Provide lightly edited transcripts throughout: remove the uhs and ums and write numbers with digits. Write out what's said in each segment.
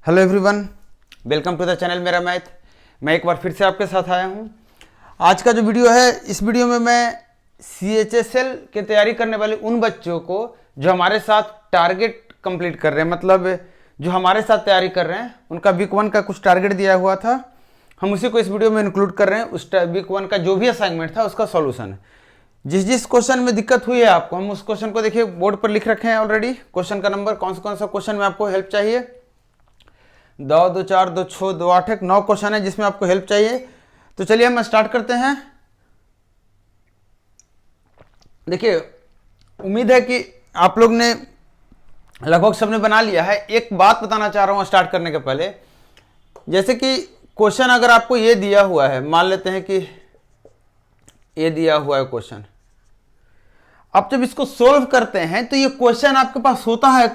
Hello everyone, welcome to the channel मेरा math. मैं एक बार फिर से आपके साथ आया हूँ। आज का जो वीडियो है, इस वीडियो में मैं CHSL की तैयारी करने वाले उन बच्चों को जो हमारे साथ टारगेट कंप्लीट कर रहे हैं, मतलब जो हमारे साथ तैयारी कर रहे हैं, उनका वीक 1 का कुछ टारगेट दिया हुआ था, हम उसी को इस वीडियो में इंक्लूड कर रहे हैं। उस वीक 1 का जो भी असाइनमेंट था उसका सॉल्यूशन, जिस क्वेश्चन में दिक्कत हुई है आपको, हम उस क्वेश्चन को देखिए बोर्ड पर लिख रखे हैं ऑलरेडी। क्वेश्चन का नंबर, कौन सा क्वेश्चन में आपको हेल्प चाहिए, 2 2 4 2 6 2 8 1 9 क्वेश्चन है जिसमें आपको हेल्प चाहिए। तो चलिए हम स्टार्ट करते हैं। देखिए, उम्मीद है कि आप लोग ने लगभग सबने बना लिया है। एक बात बताना चाह रहा हूं स्टार्ट करने के पहले, जैसे कि क्वेश्चन अगर आपको ये दिया हुआ है, मान लेते हैं कि ये दिया हुआ है क्वेश्चन, आप जब इसको सोल्व करते हैं तो ये क्वेश्चन आपके पास होता है,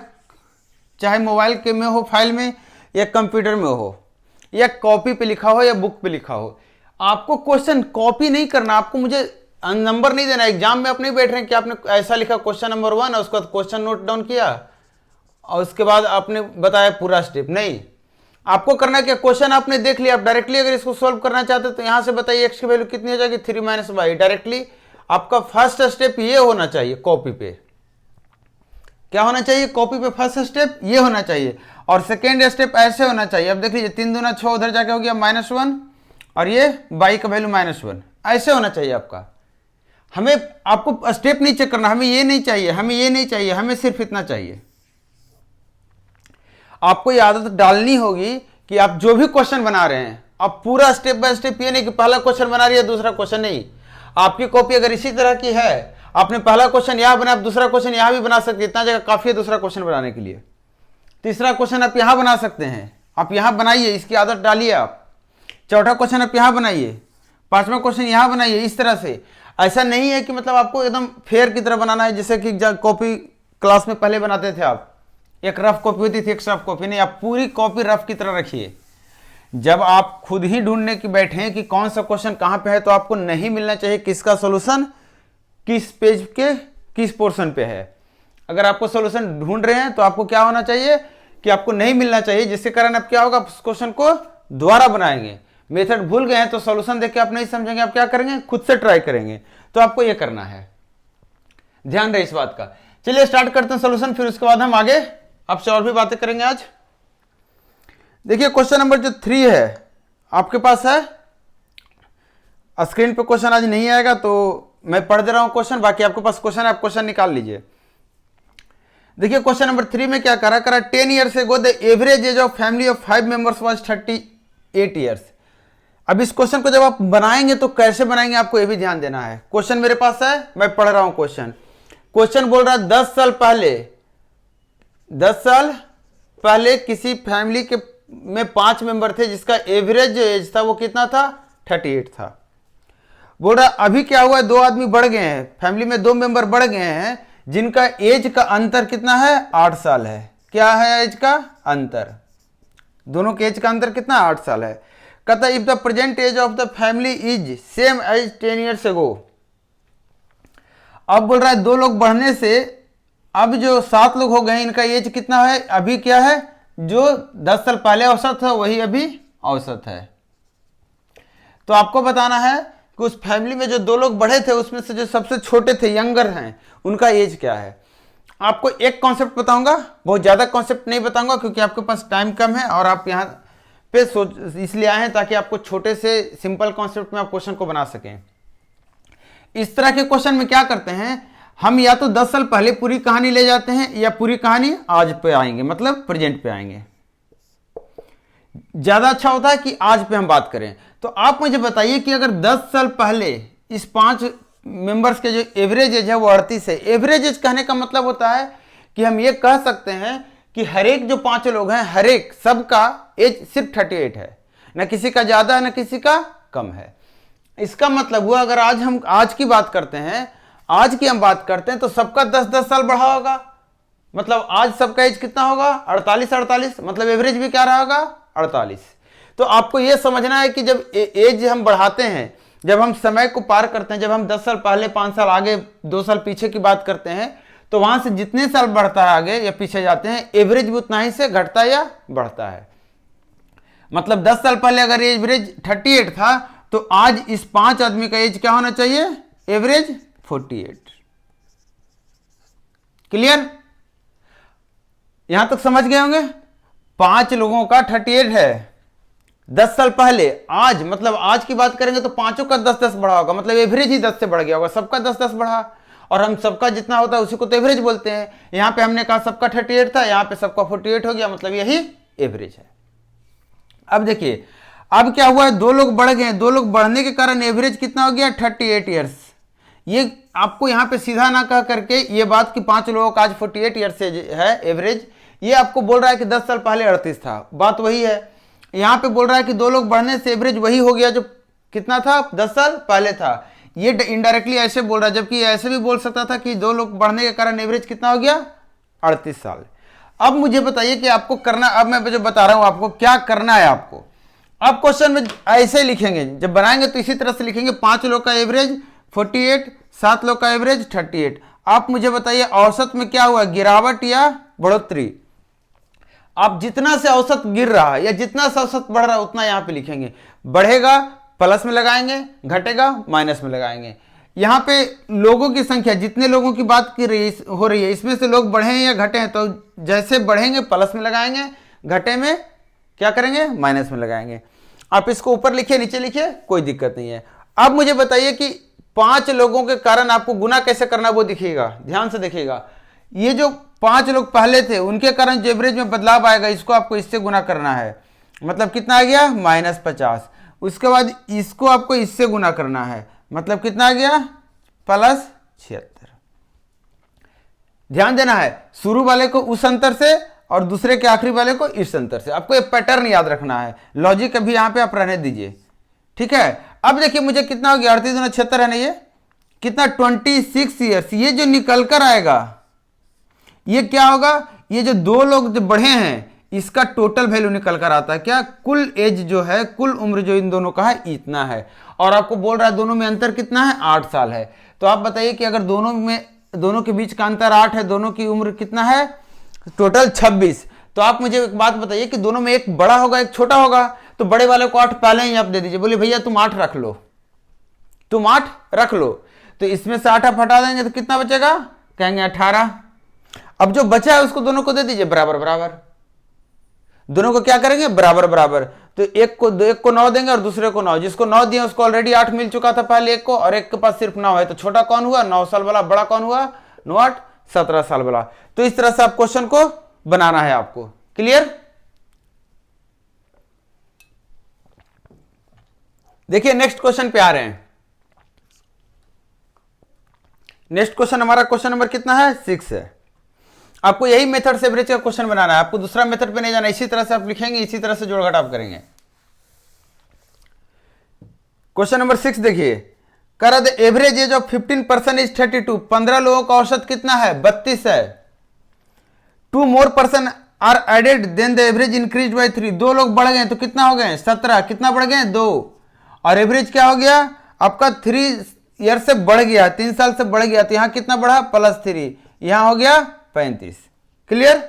चाहे मोबाइल के में हो, फाइल में, या कंप्यूटर में हो, या कॉपी पे लिखा हो, या बुक पे लिखा हो। आपको क्वेश्चन कॉपी नहीं करना, आपको मुझे नंबर नहीं देना। एग्जाम में आप नहीं बैठ रहे हैं कि आपने ऐसा लिखा क्वेश्चन नंबर 1 और उसके बाद क्वेश्चन नोट डाउन किया और उसके बाद आपने बताया पूरा स्टेप। नहीं, आपको करना है कि क्वेश्चन आपने देख लिया, आप डायरेक्टली अगर इसको सोल्व करना चाहते तो यहां से बताइए x की वैल्यू कितनी हो जाएगी, 3 - y। डायरेक्टली आपका फर्स्ट स्टेप ये होना चाहिए कॉपी पे। क्या होना चाहिए कॉपी पे? फर्स्ट स्टेप ये होना चाहिए, और सेकेंड स्टेप ऐसे होना चाहिए। अब देख लीजिए, 3 दूना 6, उधर जाके हो गया -1, और ये y का वैल्यू -1, ऐसे होना चाहिए आपका। हमें आपको स्टेप नहीं चेक करना, हमें ये नहीं चाहिए, हमें ये नहीं चाहिए, हमें सिर्फ इतना चाहिए। आपको ये आदत डालनी होगी कि आप जो भी क्वेश्चन बना रहे हैं, आप पूरा स्टेप बाय स्टेप, ये नहीं कि पहला क्वेश्चन बना रही है दूसरा क्वेश्चन नहीं। आपकी कॉपी अगर इसी तरह की है, आपने पहला क्वेश्चन यहां बनाया, आप दूसरा क्वेश्चन यहां भी बना सकते हैं, इतना जगह काफी है दूसरा क्वेश्चन बनाने के लिए। तीसरा क्वेश्चन आप यहां बना सकते हैं, आप यहां बनाइए, इसकी आदत डालिए आप। चौथा क्वेश्चन आप यहां बनाइए, 5वां क्वेश्चन यहां बनाइए। इस तरह से, ऐसा नहीं है कि मतलब आपको एकदम फेयर की तरह बनाना है, जैसे कि कॉपी क्लास में पहले बनाते थे आप, एक रफ कॉपी होती थी, एक सॉफ्ट कॉपी। नहीं, आप पूरी कॉपी रफ की तरह रखिए। जब आप खुद ही ढूंढने की बैठे कि कौन सा क्वेश्चन कहां पे है, तो आपको नहीं मिलना चाहिए किसका सॉल्यूशन किस पेज के किस पोर्शन पे है। अगर आपको सॉल्यूशन ढूंढ रहे हैं तो आपको क्या होना चाहिए कि आपको नहीं मिलना चाहिए, जिसके कारण आप क्या होगा, उस क्वेश्चन को दोबारा बनाएंगे। मेथड भूल गए हैं तो सॉल्यूशन देख के आप नहीं समझेंगे, आप क्या करेंगे, खुद से ट्राई करेंगे। तो आपको यह करना है, ध्यान रहे इस बात का। चलिए स्टार्ट करते हैं सॉल्यूशन, फिर उसके बाद हम आगे आपसे और भी बातें करेंगे आज। देखिए, क्वेश्चन नंबर जो 3 है आपके पास है, स्क्रीन पे क्वेश्चन आज नहीं आएगा तो मैं पढ़ दे रहा हूं क्वेश्चन, बाकी आपके पास क्वेश्चन है, आप क्वेश्चन निकाल लीजिए। देखिए, क्वेश्चन नंबर 3 में क्या करा 10 years ago the average age of family of 5 members was 38 years। अब इस क्वेश्चन को जब आप बनाएंगे तो कैसे बनाएंगे, आपको यह भी ध्यान देना है। क्वेश्चन मेरे पास है, मैं पढ़ रहा हूं क्वेश्चन बोल रहा है 10 साल पहले किसी फैमिली के में 5 मेंबर थे जिसका एवरेज जो एज था वो कितना था, 38 था। बोल रहा अभी क्या हुआ है, 2 आदमी बढ़ गए हैं, फैमिली में 2 मेंबर बढ़ गए हैं जिनका एज का अंतर कितना है, 8 साल है। क्या है एज का अंतर, दोनों के एज का अंतर कितना, 8 साल है। कहता if the present age of the family is same age 10 years ago। अब बोल रहा है 2 लोग बढ़ने से अब जो 7 लोग हो गए, इनका एज कितना है, अभी क्या है, जो 10 साल पहले औसत था वही अभी औसत है। तो आपको बताना है कि उस फैमिली में जो 2 लोग बढ़े थे उसमें से जो सबसे छोटे थे, यंगर हैं, उनका एज क्या है। आपको एक कॉन्सेप्ट बताऊंगा, बहुत ज्यादा कॉन्सेप्ट नहीं बताऊंगा क्योंकि आपके पास टाइम कम है और आप यहाँ पे सोच इसलिए आए हैं ताकि आपको छोटे से सिंपल कॉन्सेप्ट में आप क्वेश्चन को बना सकें। इस तरह के क्वेश्चन में क्या करते हैं, हम या तो 10 साल पहले पूरी कहानी ले जाते हैं या पूरी कहानी आज पे आएंगे, मतलब प्रेजेंट पे आएंगे। ज्यादा अच्छा होता है कि आज पे हम बात करें। तो आप मुझे बताइए कि अगर 10 साल पहले इस 5 मेंबर्स के जो एवरेज एज है वो 38 है। एवरेज एज कहने का मतलब होता है कि हम ये कह सकते हैं कि हर एक जो 5 लोग हैं, हर एक सबका एज सिर्फ 38 है, न किसी का ज्यादा है न किसी का कम है। इसका मतलब हुआ अगर हम आज की बात करते हैं, आज की हम बात करते हैं तो सबका 10-10 साल बढ़ा होगा, मतलब आज सबका एज कितना होगा, 48, मतलब एवरेज भी क्या रहा होगा, 48। तो आपको यह समझना है कि जब एज हम बढ़ाते हैं, जब हम समय को पार करते हैं, जब हम 10 साल पहले, 5 साल आगे, 2 साल पीछे की बात करते हैं, तो वहां से जितने साल बढ़ता है आगे या पीछे जाते हैं, एवरेज भी उतना ही से घटता या बढ़ता है। मतलब 10 साल पहले अगर एवरेज 38 था तो आज इस 5 आदमी का एज क्या होना चाहिए? एवरेज 48। क्लियर? यहां तक समझ गए होंगे। 5 लोगों का 38 है 10 साल पहले। आज मतलब आज की बात करेंगे तो पांचों का 10-10 बढ़ा होगा, मतलब एवरेज ही 10 से बढ़ गया होगा, सबका 10-10 बढ़ा। और हम सबका जितना होता है उसी को तो एवरेज बोलते हैं। यहां पे हमने कहा सबका 38 था, यहां पे सबका 48 हो गया, मतलब यही एवरेज है। अब देखिए अब क्या हुआ है, 2 लोग बढ़ गए, 2 लोग बढ़ने के कारण एवरेज कितना हो गया? 38 ईयर्स। ये आपको यहां पे सीधा ना कह करके ये बात कि 5 लोगों का आज 48 ईयर्स है एवरेज, ये आपको बोल रहा है कि 10 साल पहले 38 था, बात वही है। यहां पे बोल रहा है कि 2 लोग बढ़ने से एवरेज वही हो गया जो कितना था? 10 साल पहले था। ये इनडायरेक्टली ऐसे बोल रहा है, जबकि ऐसे भी बोल सकता था कि 2 लोग बढ़ने के कारण एवरेज कितना हो गया? 38 साल। अब मुझे बताइए कि आपको करना, अब मैं जो बता रहा हूं आपको क्या करना है। आपको अब क्वेश्चन में ऐसे लिखेंगे, जब बनाएंगे तो इसी तरह से लिखेंगे, 5 लोग का एवरेज 48, 7 लोग का एवरेज 38। आप मुझे बताइए औसत में क्या हुआ, गिरावट या बढ़ोतरी? आप जितना से औसत गिर रहा है या जितना से औसत बढ़ रहा है उतना यहां पे लिखेंगे। बढ़ेगा प्लस में लगाएंगे, घटेगा माइनस में लगाएंगे। यहां पे लोगों की संख्या, जितने लोगों की बात हो रही है, इसमें से लोग बढ़े हैं या घटे हैं, तो जैसे बढ़ेंगे प्लस में लगाएंगे, घटे में क्या करेंगे? माइनस में लगाएंगे। आप इसको ऊपर लिखिए नीचे लिखिए, कोई दिक्कत नहीं है। अब मुझे बताइए कि 5 लोगों के कारण आपको गुना कैसे करना वो दिखिएगा, ध्यान से देखिएगा। ये जो 5 लोग पहले थे उनके कारण जो एवरेज में बदलाव आएगा, इसको आपको इससे गुना करना है, मतलब कितना आ गया? -50। उसके बाद इसको आपको इससे गुना करना है, मतलब कितना आ गया? +76। ध्यान देना है, शुरू वाले को उस अंतर से और दूसरे के आखिरी वाले को इस अंतर से। आपको एक पैटर्न याद रखना है, लॉजिक अभी यहां पे आप रहने दीजिए, ठीक है। अब देखिए मुझे कितना हो गया? 38 × 76 है ना, ये कितना? 26 ईयर्स। ये जो निकल कर आएगा ये क्या होगा? ये जो 2 लोग जो बढ़े हैं इसका टोटल वैल्यू निकल कर आता है। क्या? कुल एज जो है, कुल उम्र जो इन दोनों का है इतना है। और आपको बोल रहा है दोनों में अंतर कितना है? 8 साल है। तो आप बताइए कि अगर दोनों के बीच का अंतर 8 है, दोनों की उम्र कितना है? टोटल 26। तो आप मुझे एक बात बताइए कि दोनों में एक बड़ा होगा एक छोटा होगा, तो बड़े वाले को 8 पहले ही आप दे दीजिए, बोलिए भैया तुम 8 रख लो, तुम 8 रख लो। तो इसमें से 8 आप हटा देंगे तो कितना बचेगा? कहेंगे 18। अब जो बचा है उसको दोनों को दे दीजिए बराबर बराबर। दोनों को क्या करेंगे? बराबर बराबर। तो एक को 9 देंगे और दूसरे को 9। जिसको 9 दिए उसको ऑलरेडी 8 मिल चुका था पहले एक को, और एक के पास सिर्फ 9 है। तो छोटा कौन हुआ? 9 साल वाला। बड़ा कौन हुआ? 9 8 17 साल वाला। तो इस तरह से आप क्वेश्चन को बनाना है आपको। क्लियर? देखिए नेक्स्ट क्वेश्चन पे आ रहे हैं। नेक्स्ट क्वेश्चन हमारा क्वेश्चन नंबर कितना है? 6 है। आपको यही मेथड से एवरेज का क्वेश्चन बनाना है, आपको दूसरा मेथड पे नहीं जाना। इसी तरह से आप लिखेंगे, इसी तरह से जोड़ घटाव करेंगे। क्वेश्चन नंबर 6 देखिए, कर the average age of 15% is 32। 15 लोगों का औसत कितना है? 32 है। 2 more person are added then the average increase by 3। 2 लोग बढ़ गए तो कितना हो गए? 17। कितना बढ़ गए? 2। और एवरेज क्या हो गया आपका? 3 ईयर से बढ़ गया, 3 साल से बढ़ गया। तो यहां कितना बढ़ा? +3। यहां हो गया 35। क्लियर?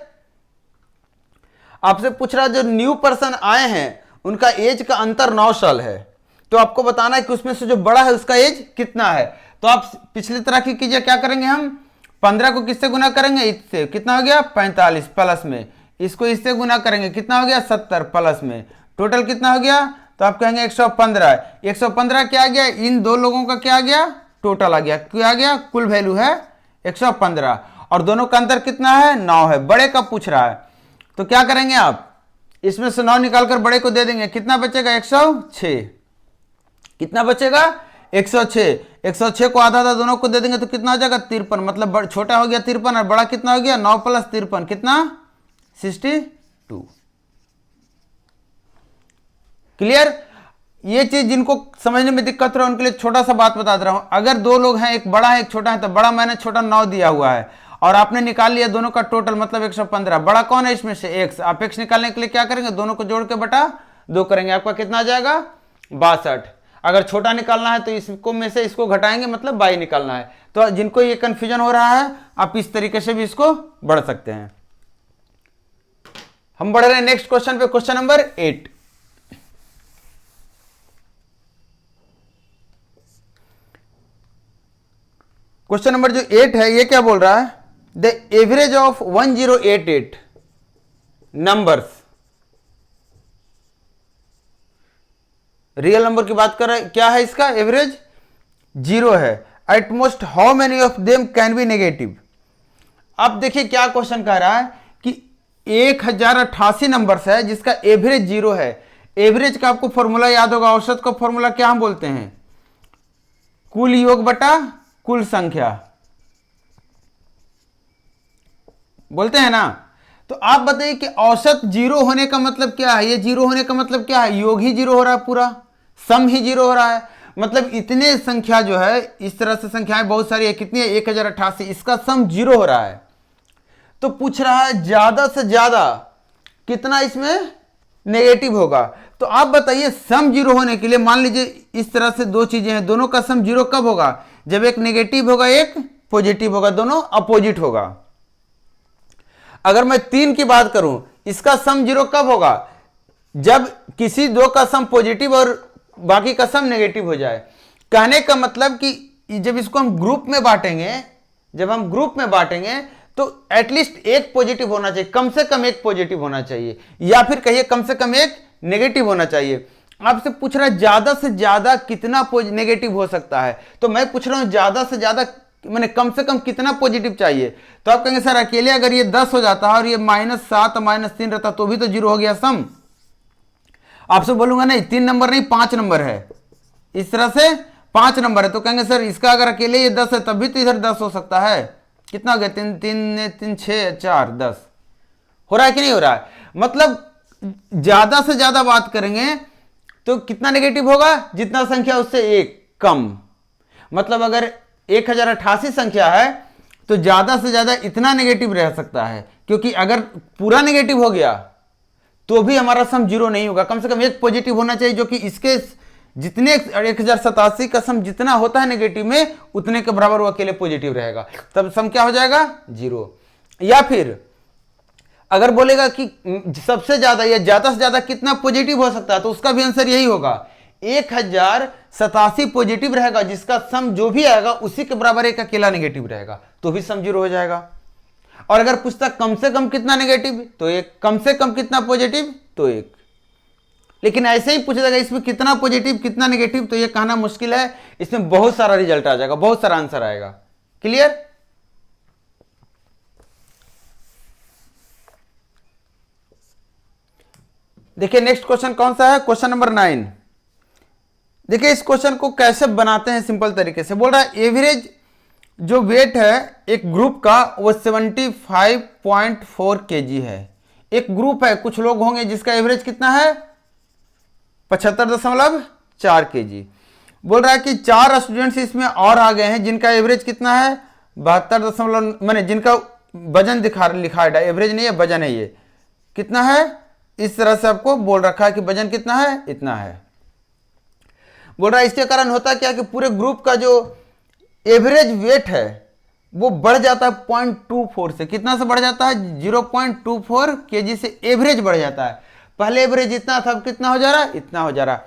आपसे पूछ रहा जो न्यू पर्सन आए हैं उनका एज का अंतर 9 साल है, तो आपको बताना है कि उसमें से जो बड़ा है उसका एज कितना है। तो आप पिछली तरह की कीजिए, क्या करेंगे हम? 15 को किससे गुना करेंगे? इससे। कितना हो गया? 45 प्लस में। इसको इससे गुना करेंगे, कितना हो गया? 70 प्लस में। टोटल कितना हो गया? तो आप कहेंगे 115। 115 क्या आ गया? इन 2 लोगों का क्या आ गया? टोटल आ गया। क्या आ गया? कुल वैल्यू है 115। और दोनों का अंतर कितना है? 9 है। बड़े का पूछ रहा है, तो क्या करेंगे आप? इसमें से 9 निकालकर बड़े को दे देंगे। कितना बचेगा? 106। कितना बचेगा? 106। 106 को आधा आधा दोनों को दे देंगे तो कितना हो जाएगा? 53। मतलब छोटा हो गया 53 और बड़ा कितना हो गया? 9 + 53 कितना? 62। क्लियर? ये चीज जिनको समझने में दिक्कत रहा उनके लिए छोटा सा बात बता दे रहा हूं। अगर 2 लोग हैं, एक बड़ा है एक छोटा है, तो बड़ा मैंने छोटा 9 दिया हुआ है और आपने निकाल लिया दोनों का टोटल, मतलब 115। बड़ा कौन है इसमें से? x। आप x निकालने के लिए क्या करेंगे? दोनों को जोड़ के बटा 2 करेंगे। आपका कितना आ जाएगा? 62। अगर छोटा निकालना है तो इसको में से इसको घटाएंगे, मतलब y निकालना है। तो जिनको ये कंफ्यूजन हो रहा है आप इस तरीके से भी इसको बढ़ सकते हैं। हम बढ़ रहे हैं नेक्स्ट क्वेश्चन पे, क्वेश्चन नंबर 8। क्वेश्चन नंबर जो 8 है ये क्या बोल रहा है, the average of 1088 numbers, real number की बात कर रहा है, क्या है इसका एवरेज 0 है। At most how many of them can be negative. अब देखिए क्या क्वेश्चन कह रहा है कि 1088 नंबर्स है जिसका एवरेज 0 है। एवरेज का आपको फॉर्मूला याद होगा, औसत का फॉर्मूला क्या हम बोलते हैं, कुल योग बटा कुल संख्या बोलते हैं ना। तो आप बताइए कि औसत 0 होने का मतलब क्या है, ये 0 होने का मतलब क्या है, योग ही 0 हो रहा है, पूरा सम ही 0 हो रहा है। मतलब इतने संख्या जो है, इस तरह से संख्याएं बहुत सारी है, कितनी है 1088, इसका सम 0 हो रहा है। तो पूछ रहा है ज्यादा से ज्यादा कितना इसमें नेगेटिव होगा। तो आप बताइए सम 0 होने के लिए मान लीजिए इस तरह से दो चीजें हैं, दोनों का सम 0 कब होगा, जब एक नेगेटिव होगा एक पॉजिटिव होगा, दोनों अपोजिट होगा। अगर मैं 3 की बात करूं, इसका सम 0 कब होगा, जब किसी दो का सम पॉजिटिव और बाकी का सम नेगेटिव हो जाए। कहने का मतलब कि जब इसको हम ग्रुप में बांटेंगे, जब हम ग्रुप में बांटेंगे तो एटलीस्ट एक पॉजिटिव होना चाहिए, कम से कम एक पॉजिटिव होना चाहिए, या फिर कहिए कम से कम एक नेगेटिव होना चाहिए। आपसे पूछ रहा है ज्यादा से ज्यादा कितना नेगेटिव हो सकता है, तो मैं पूछ रहा हूं ज्यादा से ज्यादा मैंने कम से कम कितना पॉजिटिव चाहिए। तो आप कहेंगे सर अकेले अगर ये 10 हो जाता है और ये -7 -3 रहता तो भी तो 0 हो गया सम। आपसे बोलूंगा नहीं 3 नंबर नहीं 5 नंबर है, इस तरह से 5 नंबर है, तो कहेंगे सर इसका अगर अकेले ये 10 है तब भी तो इधर 10 हो सकता है। कितना हो गया 3 3 3 6 4 10 हो रहा है कि नहीं हो रहा है। मतलब ज्यादा से ज्यादा बात करेंगे तो कितना नेगेटिव होगा, जितना संख्या उससे एक कम। मतलब अगर 1088 संख्या है तो ज्यादा से ज्यादा इतना नेगेटिव रह सकता है, क्योंकि अगर पूरा नेगेटिव हो गया तो भी हमारा सम 0 नहीं होगा, कम से कम एक पॉजिटिव होना चाहिए, जो कि इसके जितने 1087 का सम जितना होता है नेगेटिव में उतने के बराबर वो अकेले पॉजिटिव रहेगा, तब सम क्या हो जाएगा 0। या फिर अगर बोलेगा कि सबसे ज्यादा या ज्यादा से ज्यादा कितना पॉजिटिव हो सकता है, तो उसका भी आंसर यही होगा 1087 पॉजिटिव रहेगा, जिसका सम जो भी आएगा उसी के बराबर एक अकेला नेगेटिव रहेगा, तो भी सम 0 हो जाएगा। और अगर पूछता कम से कम कितना नेगेटिव, तो एक, कम से कम कितना पॉजिटिव, तो एक। लेकिन ऐसे ही पूछा जाएगा इसमें कितना पॉजिटिव कितना नेगेटिव, तो ये कहना मुश्किल है, इसमें बहुत सारा रिजल्ट आ जाएगा, बहुत सारा आंसर आएगा। क्लियर। देखिए नेक्स्ट क्वेश्चन कौन सा है, क्वेश्चन नंबर 9। देखिए इस क्वेश्चन को कैसे बनाते हैं सिंपल तरीके से। बोल रहा है एवरेज जो वेट है एक ग्रुप का वो 75.4 kg है। एक ग्रुप है, कुछ लोग होंगे जिसका एवरेज कितना है 75.4 kg। बोल रहा है कि 4 स्टूडेंट्स इसमें और आ गए हैं जिनका एवरेज कितना है 72 मैंने जिनका वजन लिखा है, एवरेज नहीं है वजन है, ये कितना है इस तरह से आपको बोल रखा है कि वजन कितना है इतना है। बोल रहा है इसके कारण होता क्या कि पूरे ग्रुप का जो एवरेज वेट है वो बढ़ जाता है 0.24 से, कितना से बढ़ जाता है 0.24 kg से एवरेज बढ़ जाता है। पहले एवरेज इतना था, अब कितना हो जा रहा है इतना हो जा रहा है।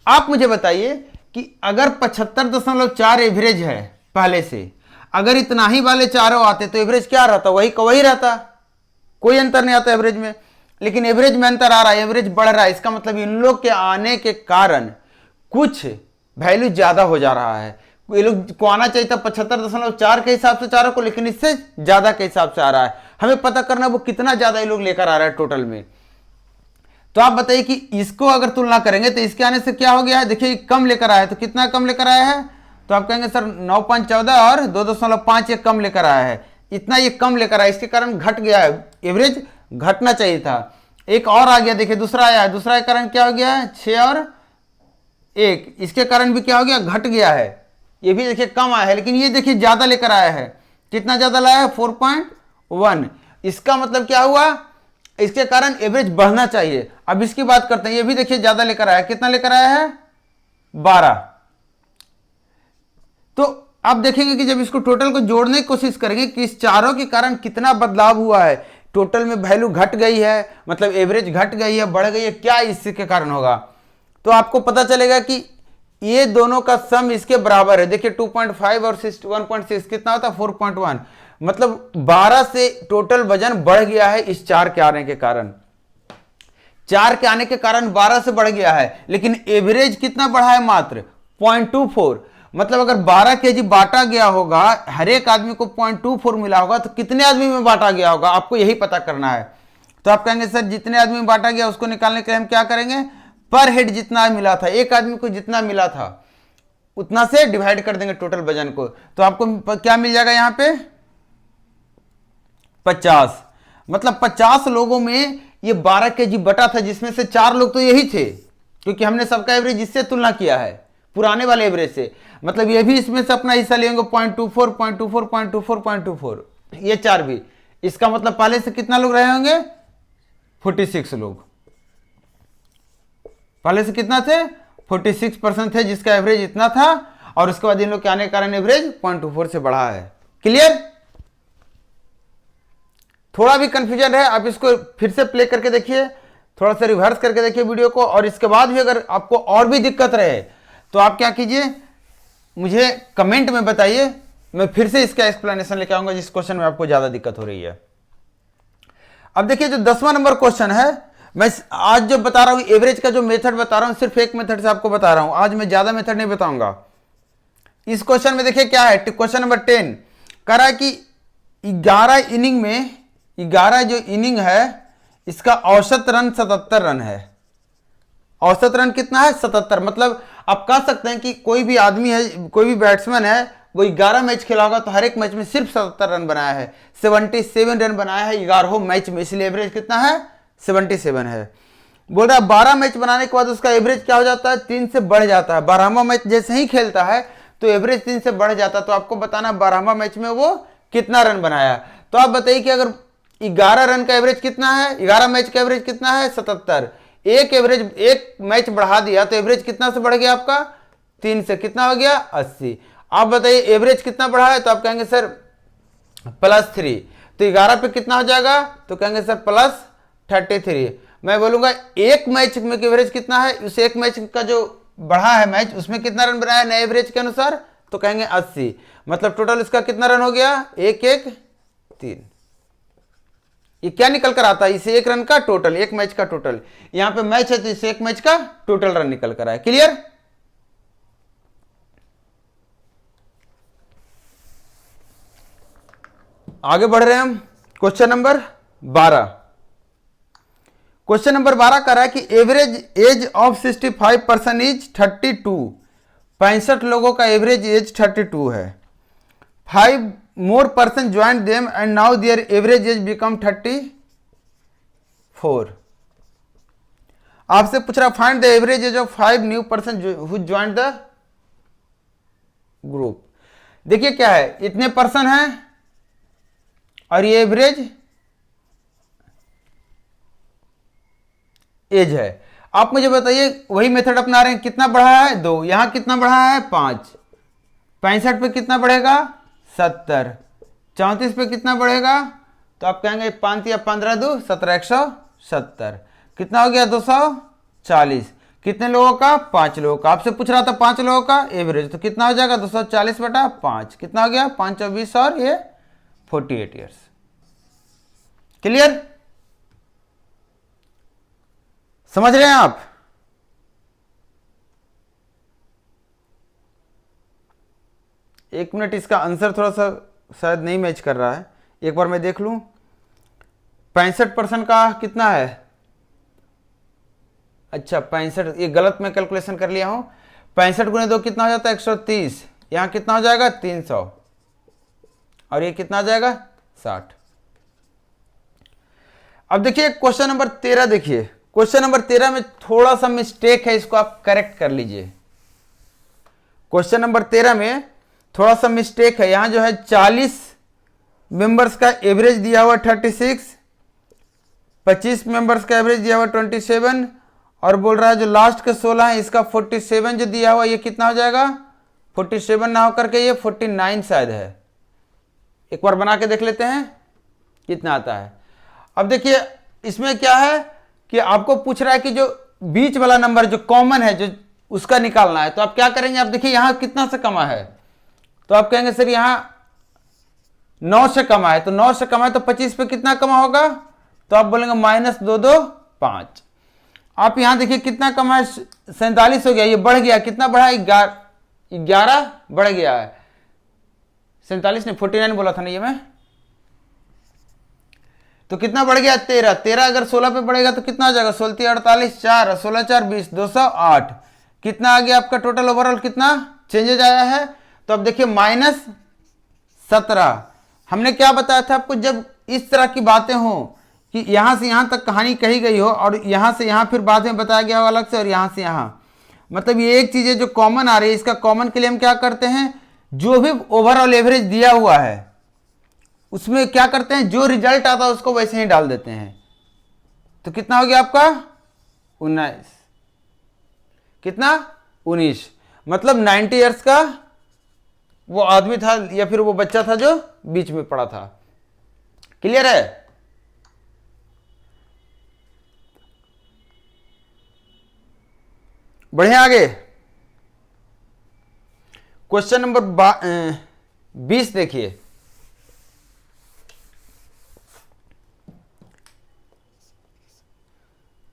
आप मुझे बताइए कि अगर 75.4 एवरेज है पहले से, अगर इतना ही वाले चारों आते तो एवरेज क्या रहता, वही का वही रहता, कोई अंतर नहीं आता एवरेज में। लेकिन एवरेज में अंतर आ रहा है, एवरेज बढ़ रहा है, इसका मतलब इन लोग के आने के कारण कुछ वैल्यू ज्यादा हो जा रहा है। ये लोग को आना चाहिए था 75.4 के हिसाब से चारों को, लेकिन इससे ज्यादा के हिसाब से आ रहा है। हमें पता करना वो कितना ज्यादा ये लोग लेकर आ रहा है टोटल में। तो आप बताइए कि इसको अगर तुलना करेंगे तो इसके आने से क्या हो गया है, देखिए कम लेकर आया है, तो कितना कम लेकर आया है, तो आप कहेंगे सर 9.14 और 2.5 ये कम लेकर आया है, इतना ये कम लेकर आया, इसके कारण घट गया है, एवरेज घटना चाहिए था। एक और आ गया, देखिए दूसरा आया है, दूसरा के कारण क्या हो गया है 6 और 1, इसके कारण भी क्या हो गया घट गया है, ये भी देखिए कम आया है। लेकिन ये देखिए ज्यादा लेकर आया है, कितना ज्यादा लाया है 4.1, इसका मतलब क्या हुआ, इसके कारण एवरेज बढ़ना चाहिए। अब इसकी बात करते हैं, ये भी देखिए ज्यादा लेकर आया है, कितना लेकर आया है 12। तो आप देखेंगे कि जब इसको टोटल को जोड़ने की कोशिश करेंगे कि इस चारों के कारण कितना बदलाव हुआ है, टोटल में वैल्यू घट गई है, मतलब एवरेज घट गई है बढ़ गई है, क्या इसके कारण होगा, तो आपको पता चलेगा कि ये दोनों का सम इसके बराबर है। देखिए 2.5 और 1.6 कितना होता है 4.1, मतलब 12 से टोटल वजन बढ़ गया है इस 4 के आने के कारण। 4 के आने के कारण 12 से बढ़ गया है, लेकिन एवरेज कितना बढ़ा है मात्र 0.24। मतलब अगर 12 केजी बांटा गया होगा, हर एक आदमी को 0.24 मिला होगा, तो कितने आदमी में बांटा गया होगा आपको यही पता करना है। तो आप कहेंगे सर जितने आदमी में बांटा गया उसको निकालने के लिए हम क्या करेंगे, पर हेड जितना मिला था, एक आदमी को जितना मिला था उतना से डिवाइड कर देंगे टोटल वजन को। तो आपको क्या मिल जाएगा यहां पे 50। मतलब 50 लोगों में ये 12 केजी बटा था, जिसमें से 4 लोग तो यही थे, क्योंकि हमने सबका एवरेज इससे तुलना किया है पुराने वाले एवरेज से। मतलब ये भी इसमें से अपना हिस्सा लेंगे 0.24, 0.24, 0.24, 0.24, ये 4 भी। इसका मतलब पहले से कितना लोग रहे होंगे 46 लोग। पहले से कितना थे 46% थे, जिसका एवरेज इतना था, और उसके बाद इन लोग के आने के कारण एवरेज 0.24 से बढ़ा है। क्लियर? थोड़ा भी कंफ्यूजन है आप इसको फिर से प्ले करके देखिए, थोड़ा सा रिवर्स करके देखिए वीडियो को, और इसके बाद भी अगर आपको और भी दिक्कत रहे तो आप क्या कीजिए, मुझे कमेंट में बताइए, मैं फिर से इसका एक्सप्लेनेशन लेके आऊंगा जिस क्वेश्चन में आपको ज्यादा दिक्कत हो रही है। अब देखिए जो 10वां नंबर क्वेश्चन है, मैं आज जो बता रहा हूं एवरेज का जो मेथड बता रहा हूं, सिर्फ एक मेथड से आपको बता रहा हूं, आज मैं ज्यादा मेथड नहीं बताऊंगा। इस क्वेश्चन में देखिए क्या है, क्वेश्चन नंबर 10 कह रहा है कि 11 इनिंग में 11 जो इनिंग है इसका औसत रन 77 रन है। औसत रन कितना है 77। मतलब आप कह सकते हैं कि कोई भी आदमी है, कोई भी बैट्समैन है, वो 11 मैच खेला होगा तो हर एक मैच में सिर्फ 77 रन बनाया है, 77 रन बनाया है 11 मैच में, इसलिए एवरेज कितना है 77 है। बोल रहा है 12 मैच बनाने के बाद उसका एवरेज क्या हो जाता है 3 से बढ़ जाता है। 12वां मैच जैसे ही खेलता है तो एवरेज 3 से बढ़ जाता है। तो आपको बताना 12वां मैच में वो कितना रन बनाया। तो आप बताइए कि अगर 11 रन का एवरेज कितना है, 11 मैच का एवरेज कितना है 77, एक मैच बढ़ा दिया तो एवरेज कितना से बढ़ गया आपका 3 से, कितना हो गया 80। आप बताइए एवरेज कितना बढ़ा है, तो आप कहेंगे सर +3, तो 11 पे कितना हो जाएगा, तो कहेंगे सर +33। मैं बोलूंगा एक मैच में एवरेज कितना है, उस एक मैच का जो बढ़ा है मैच उसमें कितना रन बनाया नए एवरेज के अनुसार, तो कहेंगे 80। मतलब टोटल इसका कितना रन हो गया 1-1-3। ये क्या निकल कर आता है, इसे एक रन का टोटल, एक मैच का टोटल, यहां पे मैच है तो इसे एक मैच का टोटल रन निकल कर आया। क्लियर? आगे बढ़ रहे हैं हम क्वेश्चन नंबर 12। क्वेश्चन नंबर 12 कह रहा है कि एवरेज एज ऑफ 65% इज 32। 65 लोगों का एवरेज एज 32 है। 5 more person joined them and now their average age become 34। आपसे पूछ रहा find the average age of 5 new person who joined the group. देखिए क्या है, इतने पर्सन हैं और ये एवरेज एज है। आप मुझे बताइए वही मेथड अपना रहे हैं, कितना बढ़ा है 2, यहां कितना बढ़ा है 5, 65 पे कितना बढ़ेगा 70, 34 पे कितना बढ़ेगा, तो आप कहेंगे 5 या 15 2 17, 170, कितना हो गया 240। कितने लोगों का 5 लोगों का। आपसे पूछ रहा था 5 लोगों का एवरेज, तो कितना हो जाएगा 240/5, कितना हो गया 5 और 20 और ये 48 ईयर्स। क्लियर? समझ रहे हैं आप? एक मिनट, इसका आंसर थोड़ा सा शायद नहीं मैच कर रहा है, एक बार मैं देख लूं। 65% का कितना है, अच्छा 65, ये गलत मैं कैलकुलेशन कर लिया हूं। 65 × 2 कितना हो जाता है 130, यहां कितना हो जाएगा 300, और ये कितना आ जाएगा 60। अब देखिए क्वेश्चन नंबर 13, देखिए क्वेश्चन नंबर 13 में थोड़ा सा मिस्टेक है, इसको आप करेक्ट कर लीजिए। क्वेश्चन नंबर 13 में थोड़ा सा मिस्टेक है, यहां जो है 40 मेंबर्स का एवरेज दिया हुआ 36, 25 मेंबर्स का एवरेज दिया हुआ 27, और बोल रहा है जो लास्ट के 16 है इसका 47 जो दिया हुआ, ये कितना हो जाएगा 47 ना होकर के ये 49 शायद है। एक बार बना के देख लेते हैं कितना आता है। अब देखिए इसमें क्या है कि आपको पूछ रहा है कि जो बीच वाला नंबर जो कॉमन है, जो उसका निकालना है। तो आप क्या करेंगे, आप देखिए यहाँ कितना से कमा है, तो आप कहेंगे सर यहाँ 9 से कमा है, तो 9 से कमा है तो 25 पे कितना कमा होगा, तो आप बोलेंगे माइनस 2 2 5। आप यहाँ देखिए कितना कमा है, 47 हो गया, ये बढ़ गया, कितना बढ़ा, 11 बढ़ गया है, 47 नहीं 49 बोला था ना ये मैं, तो कितना बढ़ गया 13। 13 अगर 16 पे बढ़ेगा तो कितना आ जाएगा, 16 48, 4 16 4 20, 208। कितना आ गया आपका टोटल ओवरऑल, कितना चेंजेज आया है, तो अब देखिए -17। हमने क्या बताया था आपको, जब इस तरह की बातें हो कि यहां से यहां तक कहानी कही गई हो और यहां से यहां फिर बाद में बताया गया हो अलग से, और यहां से यहां, मतलब ये एक चीज है जो कॉमन आ रही है, इसका कॉमन के लिए हम क्या करते हैं, जो भी ओवरऑल एवरेज दिया हुआ है उसमें क्या करते हैं, जो रिजल्ट आता है उसको वैसे ही डाल देते हैं। तो कितना हो गया आपका 19, कितना 19, मतलब 90 ईयर्स का वो आदमी था या फिर वो बच्चा था जो बीच में पड़ा था। क्लियर है? बढ़िया, आगे क्वेश्चन नंबर 20 देखिए।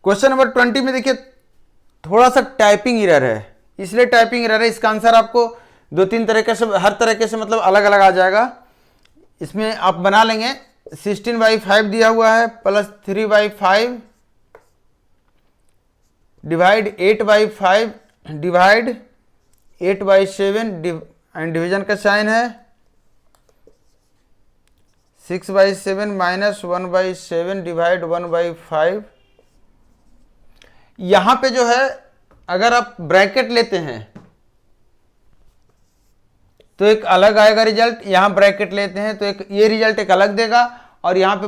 क्वेश्चन नंबर 20 में देखिए थोड़ा सा टाइपिंग एरर है, इसलिए टाइपिंग एरर है। इसका आंसर आपको 2-3 तरीके से, हर तरीके से मतलब अलग अलग आ जाएगा। इसमें आप बना लेंगे, 16/5 दिया हुआ है plus 3/5 divide 8/5 divide 8/7 and division का साइन है 6/7 माइनस 1/7 डिवाइड 1/5। यहां पे जो है अगर आप ब्रैकेट लेते हैं तो एक अलग आएगा रिजल्ट, यहां ब्रैकेट लेते हैं तो एक ये रिजल्ट एक अलग देगा, और यहां पे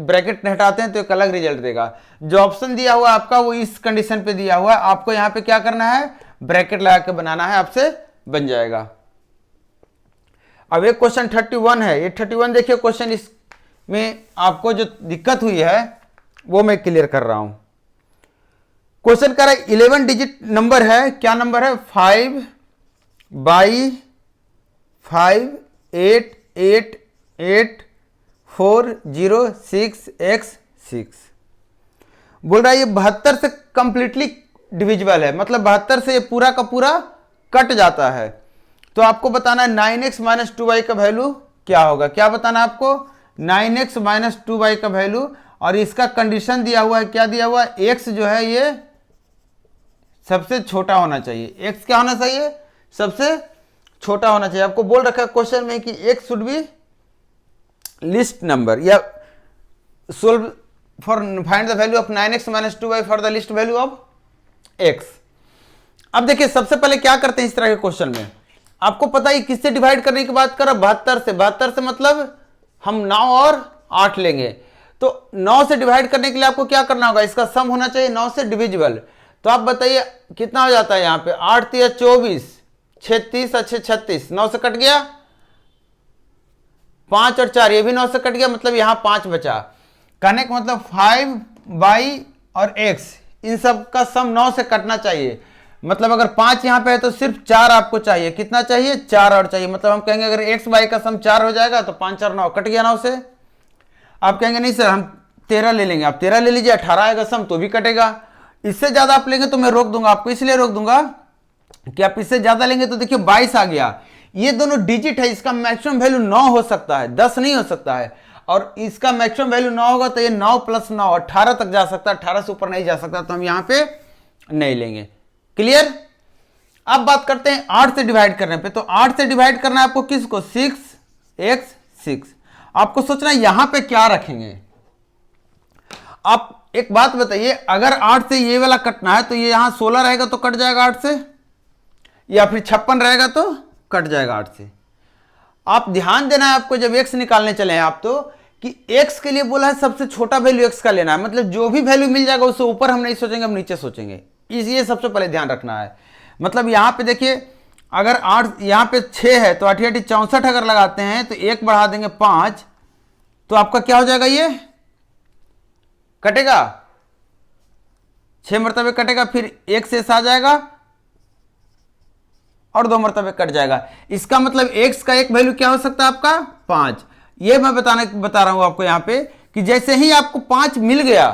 ब्रैकेट हटाते हैं तो एक अलग रिजल्ट देगा। जो ऑप्शन दिया हुआ है आपका वो इस कंडीशन पे दिया हुआ है, आपको यहां पे क्या करना है, ब्रैकेट लगा के बनाना है, आपसे बन जाएगा। अब एक क्वेश्चन 31 है, ये 31 देखिए क्वेश्चन, इसमें आपको जो दिक्कत हुई है वो मैं क्लियर कर रहा हूं। क्वेश्चन कर रहा है 11 डिजिट नंबर है, क्या नंबर है, 5/5888406x6। बोल रहा है ये 72 से कंप्लीटली डिविजिबल है, मतलब 72 से ये पूरा का पूरा कट जाता है। तो आपको बताना है 9x माइनस 2y का वैल्यू क्या होगा। क्या बताना है आपको, 9x माइनस 2y का वैल्यू, और इसका कंडीशन दिया हुआ है, क्या दिया हुआ है, x जो है ये सबसे छोटा होना चाहिए। x क्या होना चाहिए, सबसे छोटा होना चाहिए। आपको बोल रखा है क्वेश्चन में कि x should be list number, या solve for find the value of 9x minus 2y for the list value of x। अब देखिए सबसे पहले क्या करते हैं इस तरह के क्वेश्चन में, आपको पता है किससे डिवाइड करने की बात कर रहा, 72 से। 72 से मतलब हम 9 और 8 लेंगे, तो 9 से डिवाइड करने के लिए आपको क्या करना होगा, इसका सम होना चाहिए 9 से डिविजिबल। तो आप बताइए कितना हो जाता है यहाँ पे, 8 3 24, 6 30 अच्छे 36, 9 से कट गया, 5 और 4 ये भी 9 से कट गया, मतलब यहाँ 5 बचा। कहने का मतलब 5y और x इन सब का सम 9 से कटना चाहिए। मतलब अगर 5 यहाँ पे है तो सिर्फ 4 आपको चाहिए, कितना चाहिए, 4 और चाहिए। मतलब हम कहेंगे अगर x y का सम 4 हो जाएगा तो 5 4 9 कट गया 9 से। आप कहेंगे नहीं सर हम 13 ले लेंगे, आप 13 ले लीजिए, 18 आएगा सम तो भी कटेगा। इससे ज्यादा आप लेंगे तो मैं रोक दूंगा आपको, इसलिए रोक दूंगा कि आप इससे ज्यादा लेंगे तो देखिए 22 आ गया। ये दोनों डिजिट है, इसका मैक्सिमम वैल्यू 9 हो सकता है, 10 नहीं हो सकता है, और इसका मैक्सिमम वैल्यू 9 होगा तो ये 9 + 9 18 तक जा सकता है, 18 से ऊपर नहीं जा सकता, तो हम यहां पे नहीं लेंगे। क्लियर? अब बात करते हैं 8 से डिवाइड करने पे। तो 8 से डिवाइड करना है आपको किसको, 6x6। आपको सोचना है यहां पे क्या रखेंगे। आप एक बात बताइए, अगर 8 से ये वाला कटना है तो ये यहां 16 रहेगा तो कट जाएगा 8 से, या फिर 56 रहेगा तो कट जाएगा 8 से। आप ध्यान देना है आपको, जब x निकालने चले हैं आप, तो कि x के लिए बोला है सबसे छोटा वैल्यू x का लेना है, मतलब जो भी वैल्यू मिल जाएगा उससे ऊपर हम नहीं सोचेंगे, हम नीचे सोचेंगे। इसलिए सबसे पहले ध्यान रखना है। मतलब यहां पे देखिए अगर 8 यहां पे 6 है तो 8 8 64 अगर लगाते हैं तो 1 बढ़ा देंगे 5, तो आपका क्या हो जाएगा, ये कटेगा 6 मरतबे कटेगा, फिर 1 शेष आ जाएगा और 2 मरतबे कट जाएगा। इसका मतलब x का एक वैल्यू क्या हो सकता है आपका 5। ये मैं बता रहा हूं आपको यहाँ पे कि जैसे ही आपको 5 मिल गया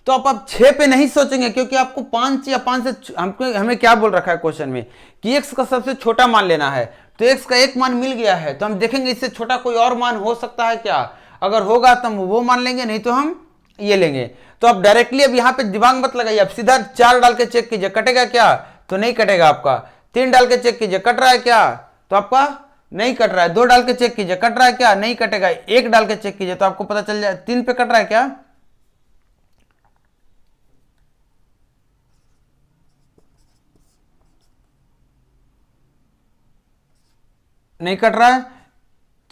तो आप 6 पे नहीं सोचेंगे, क्योंकि आपको 5 या 5 से हमें क्या बोल रखा है क्वेश्चन में कि x का सबसे छोटा मान लेना है। तो x का एक मान मिल गया है तो हम देखेंगे इससे छोटा कोई और मान हो सकता है क्या, अगर होगा तो हम वो मान लेंगे, नहीं तो हम ये लेंगे। तो आप डायरेक्टली अब यहाँ पे दिमाग मत लगाइए, आप सीधा 4 डाल के चेक कीजिए कटेगा क्या, तो नहीं कटेगा आपका। 3 डाल के चेक कीजिए कट रहा है क्या, तो आपका नहीं कट रहा है। 2 डाल के चेक कीजिए कट रहा है क्या, नहीं कटेगा। 1 डाल के चेक कीजिए तो आपको पता चल जाए 3 पे कट रहा है क्या, नहीं कट रहा है।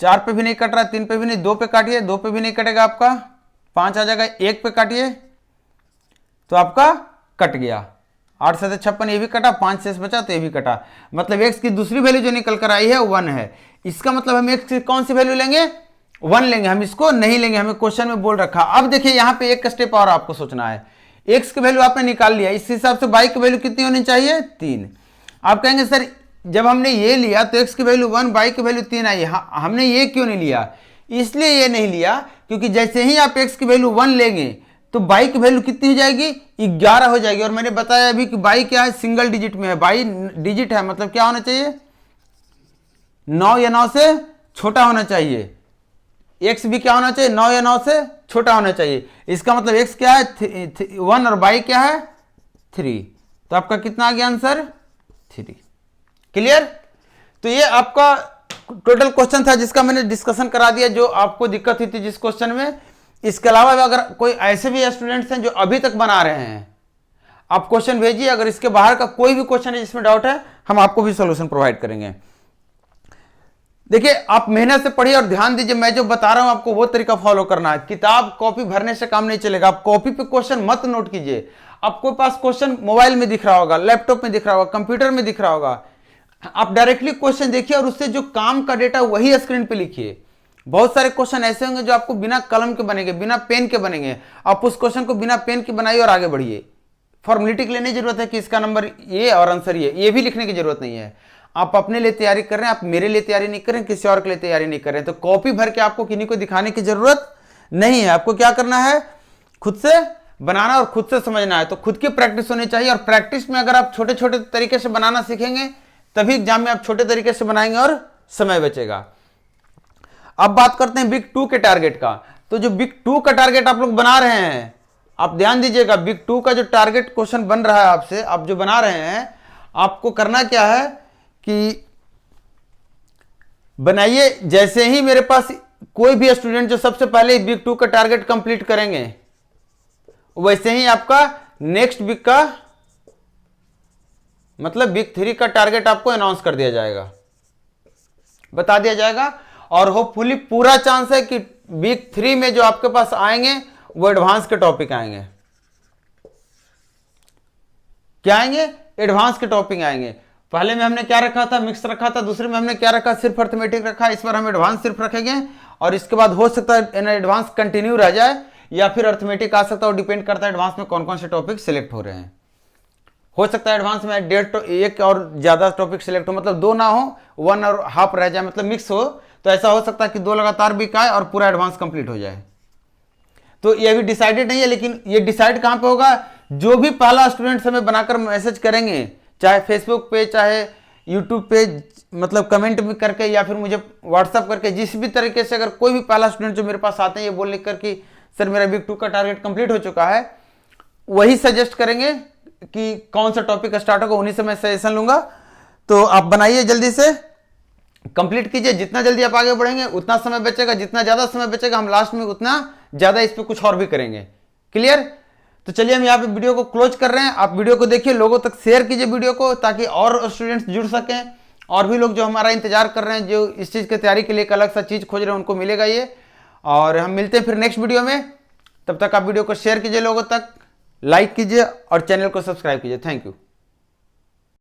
4 पे भी नहीं कट रहा है, 3 पे भी नहीं, 2 पे काटिए, 2 पे भी नहीं कटेगा आपका, 5 आ जाएगा। 1 पे काटिए तो आपका कट गया। 8 से 56 ये भी कटा, 5 शेष बचा तो ये भी कटा। मतलब x की दूसरी वैल्यू जो निकल कर आई है 1 है। इसका मतलब हम x की कौन सी वैल्यू लेंगे, 1 लेंगे, हम इसको नहीं लेंगे, हमें क्वेश्चन में बोल रखा। अब देखिए यहाँ पे एक स्टेप और आपको सोचना है। x की वैल्यू आपने निकाल लिया, इस हिसाब से y की वैल्यू कितनी होनी चाहिए 3। आप कहेंगे सर जब हमने ये लिया तो x की वैल्यू 1, y की वैल्यू 3 आई, हमने ये क्यों नहीं लिया, इसलिए ये नहीं लिया क्योंकि जैसे ही आप x की वैल्यू 1 लेंगे तो y की वैल्यू कितनी हो जाएगी 11 हो जाएगी। और मैंने बताया अभी कि y क्या है, सिंगल डिजिट में है, y डिजिट है, मतलब क्या होना चाहिए 9 या 9 से छोटा होना चाहिए। x भी क्या होना चाहिए 9 या 9 से छोटा होना चाहिए। इसका मतलब x क्या है 1 और y क्या है 3। तो आपका कितना आ गया आंसर 3। क्लियर। तो ये आपका टोटल क्वेश्चन था जिसका मैंने डिस्कशन करा दिया, जो आपको दिक्कत हुई थी जिस क्वेश्चन में। इसके अलावा अगर कोई ऐसे भी स्टूडेंट्स हैं जो अभी तक बना रहे हैं, आप क्वेश्चन भेजिए। अगर इसके बाहर का कोई भी क्वेश्चन है जिसमें डाउट है, हम आपको भी सॉल्यूशन प्रोवाइड करेंगे। देखिए आप मेहनत से पढ़िए और ध्यान दीजिए, मैं जो बता रहा हूं आपको वो तरीका फॉलो करना है। किताब कॉपी भरने से काम नहीं चलेगा। आप कॉपी पे क्वेश्चन मत नोट कीजिए। आपको पास क्वेश्चन मोबाइल में दिख रहा होगा, लैपटॉप में दिख रहा होगा, कंप्यूटर में दिख रहा होगा, आप डायरेक्टली क्वेश्चन देखिए और उससे जो काम का डेटा वही स्क्रीन पे लिखिए। बहुत सारे क्वेश्चन ऐसे होंगे जो आपको बिना कलम के बनेंगे, बिना पेन के बनेंगे। आप उस क्वेश्चन को बिना पेन के बनाइए और आगे बढ़िए। फॉर्मेलिटी के लिए नहीं जरूरत है कि इसका नंबर ये और आंसर ये भी लिखने की जरूरत नहीं है। आप अपने लिए तैयारी कर रहे हैं, आप मेरे लिए तैयारी नहीं कर रहे हैं, किसी और के लिए तैयारी नहीं कर रहे हैं। तो कॉपी भर के आपको किन्हीं को दिखाने की जरूरत नहीं है। आपको क्या करना है, खुद से बनाना और खुद से समझना है। तो खुद की प्रैक्टिस होनी चाहिए, और प्रैक्टिस में अगर आप छोटे छोटे तरीके से बनाना सीखेंगे तभी एग्जाम में आप छोटे तरीके से बनाएंगे और समय बचेगा। अब बात करते हैं बिग 2 के टारगेट का। तो जो बिग 2 का टारगेट आप लोग बना रहे हैं, आप ध्यान दीजिएगा, बिग 2 का जो टारगेट क्वेश्चन बन रहा है आपसे, आप जो बना रहे हैं, आपको करना क्या है कि बनाइए। जैसे ही मेरे पास कोई भी स्टूडेंट जो सबसे पहले बिग 2 का टारगेट कंप्लीट करेंगे, वैसे ही आपका नेक्स्ट बिग का मतलब बिग 3 का टारगेट आपको अनाउंस कर दिया जाएगा, बता दिया जाएगा। और होपफुली पूरा चांस है कि बिग 3 में जो आपके पास आएंगे वो एडवांस के टॉपिक आएंगे। क्या आएंगे, एडवांस के टॉपिक आएंगे। पहले में हमने क्या रखा था, मिक्स रखा था। दूसरे में हमने क्या रखा, सिर्फ अर्थमेटिक रखा। इस बार हम एडवांस सिर्फ रखेंगे, और इसके बाद हो सकता है एडवांस कंटिन्यू रह जाए या फिर अर्थमेटिक आ सकता है। और डिपेंड करता है एडवांस में कौन कौन से टॉपिक सिलेक्ट हो रहे हैं। हो सकता है एडवांस में 1.5 और ज्यादा टॉपिक सिलेक्ट हो, मतलब 2 ना हो, 1 और हाफ रह जाए, मतलब मिक्स हो। तो ऐसा हो सकता है कि 2 लगातार भी आए और पूरा एडवांस कंप्लीट हो जाए। तो ये अभी डिसाइडेड नहीं है, लेकिन ये डिसाइड कहां पे होगा, जो भी पहला स्टूडेंट हमें बनाकर मैसेज करेंगे, चाहे फेसबुक पे चाहे यूट्यूब पे, मतलब कमेंट में करके या फिर मुझे व्हाट्सअप करके, जिस भी तरीके से अगर कोई भी पहला स्टूडेंट जो मेरे पास आते हैं ये बोल लिख कर कि सर मेरा बिग 2 का टारगेट कंप्लीट हो चुका है, वही सजेस्ट करेंगे कि कौन सा टॉपिक स्टार्ट होगा, उन्हीं से मैं सजेशन लूंगा। तो आप बनाइए, जल्दी से कंप्लीट कीजिए। जितना जल्दी आप आगे बढ़ेंगे उतना समय बचेगा, जितना ज्यादा समय बचेगा हम लास्ट में उतना ज्यादा इस पे कुछ और भी करेंगे। क्लियर। तो चलिए हम यहाँ पे वीडियो को क्लोज कर रहे हैं। आप वीडियो को देखिए, लोगों तक शेयर कीजिए वीडियो को, ताकि और स्टूडेंट्स जुड़ सकें, और भी लोग जो हमारा इंतजार कर रहे हैं, जो इस चीज की तैयारी के लिए एक अलग सा चीज खोज रहे हैं, उनको मिलेगा ये। और हम मिलते हैं फिर नेक्स्ट वीडियो में। तब तक आप वीडियो को शेयर कीजिए, लोगों तक लाइक कीजिए और चैनल को सब्सक्राइब कीजिए। Thank you.